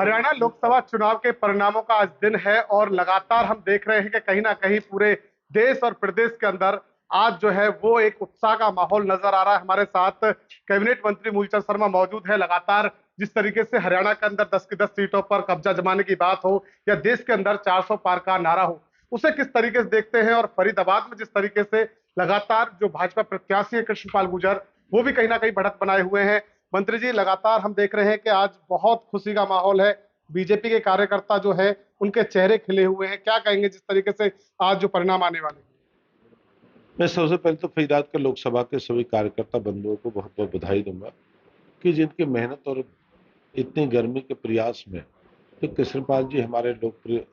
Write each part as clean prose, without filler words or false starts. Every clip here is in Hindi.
हरियाणा लोकसभा चुनाव के परिणामों का आज दिन है और लगातार हम देख रहे हैं कि कहीं ना कहीं पूरे देश और प्रदेश के अंदर आज जो है वो एक उत्साह का माहौल नजर आ रहा है। हमारे साथ कैबिनेट मंत्री मूलचंद शर्मा मौजूद है। लगातार जिस तरीके से हरियाणा के अंदर 10 की 10 सीटों पर कब्जा जमाने की बात हो या देश के अंदर 400 पार का नारा हो, उसे किस तरीके से देखते हैं? और फरीदाबाद में जिस तरीके से लगातार जो भाजपा प्रत्याशी है कृष्णपाल गुर्जर, वो भी कहीं ना कहीं बढ़त बनाए हुए हैं। मंत्री जी, लगातार हम देख रहे हैं कि आज बहुत खुशी का माहौल है। बीजेपी के कार्यकर्ता जो है उनके चेहरे खिले हुए हैं। क्या कहेंगे जिस तरीके से आज जो परिणाम आने वाले हैं? मैं सबसे पहले तो फरीदाबाद के लोकसभा के सभी कार्यकर्ता बंधुओं को बहुत बहुत बधाई दूंगा कि जिनकी मेहनत और इतनी गर्मी के प्रयास में तो कृष्णपाल जी हमारे लोकप्रिय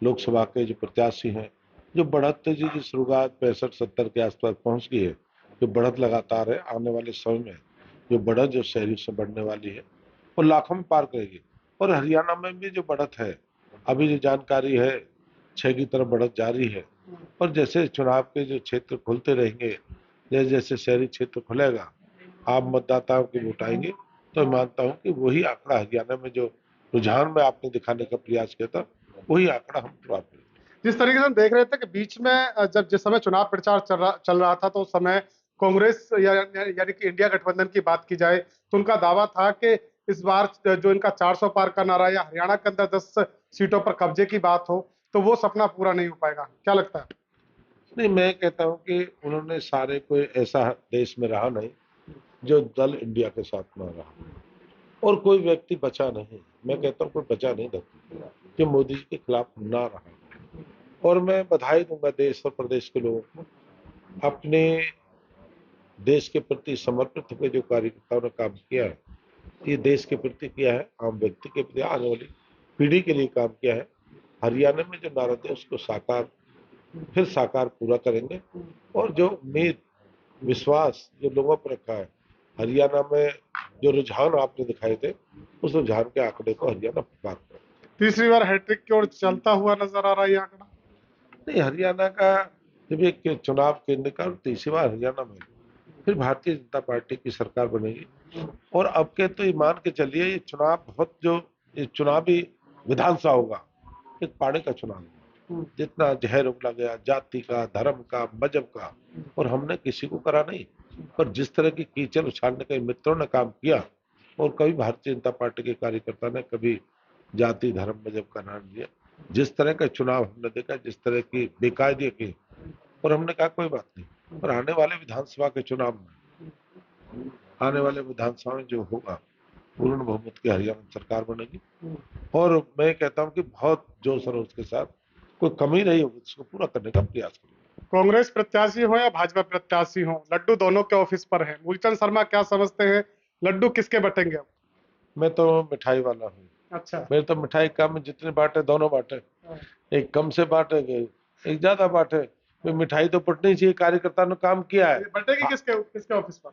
लोकसभा के जो प्रत्याशी हैं, जो बढ़त जी की शुरुआत 65-70 के आसपास पहुंच गई है, जो बढ़त लगातार है, आने वाले समय में जो बढ़त जो शहरी से बढ़ने वाली है वो लाखों में पार करेगी। और हरियाणा में भी जो बढ़त है, अभी जो जानकारी है 6 की तरफ बढ़त जारी है। और जैसे चुनाव के जो क्षेत्र खुलते रहेंगे, जैसे जैसे शहरी क्षेत्र खुलेगा, आप मतदाताओं की वोट आएंगे, तो मैं मानता हूँ कि वही आंकड़ा हरियाणा में जो रुझान में आपने दिखाने का प्रयास किया था, वही आंकड़ा हम प्राप्त करें। जिस तरीके से हम देख रहे थे कि बीच में जब जिस समय चुनाव प्रचार चल रहा था तो उस समय कांग्रेस यानी कि इंडिया गठबंधन की बात की जाए तो उनका दावा था कि इस बार जो इनका 400 पार का नारा या हरियाणा के अंदर 10 सीटों पर कब्जे की बात हो तो वो सपना पूरा नहीं हो पाएगा। क्या लगता है? नहीं, मैं कहता हूँ कि उन्होंने सारे कोई ऐसा देश में रहा नहीं जो दल इंडिया के साथ में रहा, और कोई व्यक्ति बचा नहीं। मैं कहता हूँ कोई बचा नहीं धरती जो मोदी जी के खिलाफ ना रहा। और मैं बधाई दूंगा देश और प्रदेश के लोगों को, अपने देश के प्रति समर्पित होकर जो कार्यकर्ताओं ने काम किया है, ये देश के प्रति किया है, आम व्यक्ति के प्रति, आने वाली पीढ़ी के लिए काम किया है। हरियाणा में जो नारा है उसको साकार, फिर साकार पूरा करेंगे। और जो उम्मीद विश्वास जो लोगों पर रखा है, हरियाणा में जो रुझान आपने दिखाए थे, उस रुझान के आंकड़े को हरियाणा पार करेगा। तीसरी बार हैट्रिक की ओर चलता हुआ नजर आ रहा है ये आंकड़ा। नहीं, हरियाणा का जब एक चुनाव केंद्र का तीसरी बार हरियाणा में, फिर भारतीय जनता पार्टी की सरकार बनेगी। और अब के तो ये मान के चलिए, ये चुनाव बहुत जो ये चुनावी विधानसभा होगा, एक पाड़े का चुनाव होगा। जितना जहर उगला गया जाति का, धर्म का, मजहब का, और हमने किसी को करा नहीं। पर जिस तरह की कीचड़ उछालने के मित्रों ने काम किया, और कभी भारतीय जनता पार्टी के कार्यकर्ता ने कभी जाति धर्म मजहब का नाम लिया। जिस तरह का चुनाव हमने देखा, जिस तरह की बेकायदगी की, और हमने कहा कोई बात नहीं, और आने वाले विधानसभा के चुनाव में, आने वाले विधानसभा में जो होगा, पूर्ण बहुमत की हरियाणा सरकार बनेगी। और मैं कहता हूँ कि बहुत जोश और उसके साथ कोई कमी नहीं होगी, उसको पूरा करने का प्रयास करेंगे। कांग्रेस प्रत्याशी हो या भाजपा प्रत्याशी हो, लड्डू दोनों के ऑफिस पर है। मूलचंद शर्मा क्या समझते हैं, लड्डू किसके बटेंगे अब? मैं तो मिठाई वाला हूँ। अच्छा। मेरे तो मिठाई कम, जितने बांटे दोनों बांटे, एक कम से बांटे एक ज्यादा बांटे। मिठाई तो बटनी चाहिए, कार्यकर्ता ने काम किया है। बटेगी किसके किसके ऑफिस पर?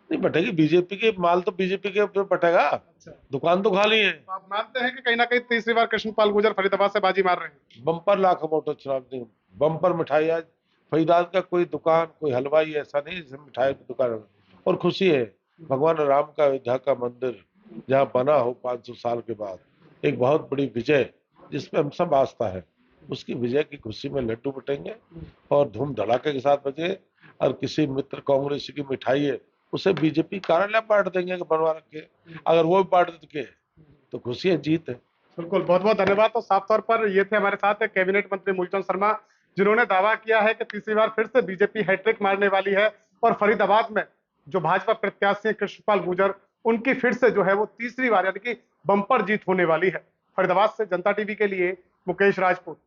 नहीं बटेगी, बीजेपी के माल तो बीजेपी के ऊपर बटेगा। अच्छा। दुकान तो खाली है। तो आप मानते हैं कि कहीं ना कहीं तीसरी बार कृष्णपाल गुर्जर फरीदाबाद से बाजी मार रहे हैं? बम्पर लाख वोटों चुनाव नहीं, बम्पर मिठाई। आज फरीदाबाद का कोई दुकान, कोई हलवाई ऐसा नहीं जिसमें मिठाई की दुकान है। और खुशी है, भगवान राम का अयोध्या का मंदिर जहाँ बना हो 500 साल के बाद, एक बहुत बड़ी विजय जिसमें हम सब आस्था है, उसकी विजय की खुशी में लड्डू बटेंगे और धूम धड़ाके के साथ बचे। और किसी मित्र कांग्रेस की मिठाई है, उसे बीजेपी कार्यालय बांट देंगे कि बनवा रखे, अगर वो भी बांट देंगे तो खुशी है, जीत है। बिल्कुल, बहुत बहुत धन्यवाद। तो साफ तौर पर ये थे हमारे साथ कैबिनेट मंत्री मूलचंद शर्मा, जिन्होंने दावा किया है कि तीसरी बार फिर से बीजेपी हैट्रिक मारने वाली है और फरीदाबाद में जो भाजपा प्रत्याशी कृष्णपाल गुर्जर, उनकी फिर से जो है वो तीसरी बार यानी कि बंपर जीत होने वाली है। फरीदाबाद से जनता टीवी के लिए मुकेश राजपूत।